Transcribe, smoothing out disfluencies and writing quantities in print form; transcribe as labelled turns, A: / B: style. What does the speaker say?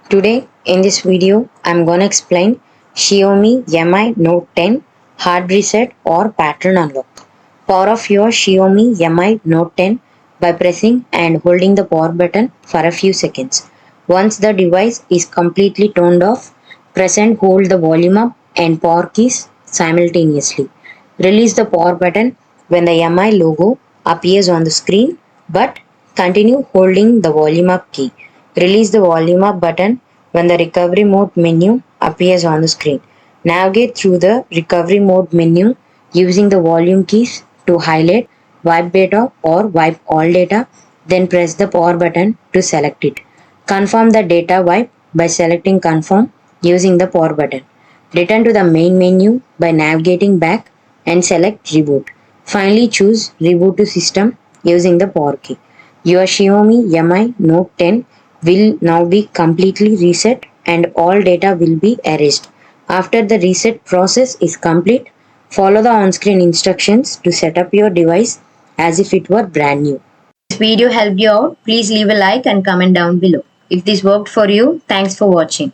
A: Today in this video I'm gonna explain Xiaomi Mi Note 10 hard reset or pattern unlock. Power off your Xiaomi Mi Note 10 by pressing and holding the power button for a few seconds. Once the device is completely turned off, press and hold the volume up and power keys simultaneously. Release the power button when the Mi logo appears on the screen, but continue holding the volume up key. Release the volume up button when the recovery mode menu appears on the screen. Navigate through the recovery mode menu using the volume keys to highlight wipe data or wipe all data, then press the power button to select it. Confirm the data wipe by selecting confirm using the power button. Return to the main menu by navigating back and select reboot. Finally choose reboot to system using the power key. Your Xiaomi Mi Note 10 will now be completely reset and all data will be erased. After the reset process is complete, follow the on-screen instructions to set up your device as if it were brand new. If this video helped you out, please leave a like and comment down below. If this worked for you, thanks for watching.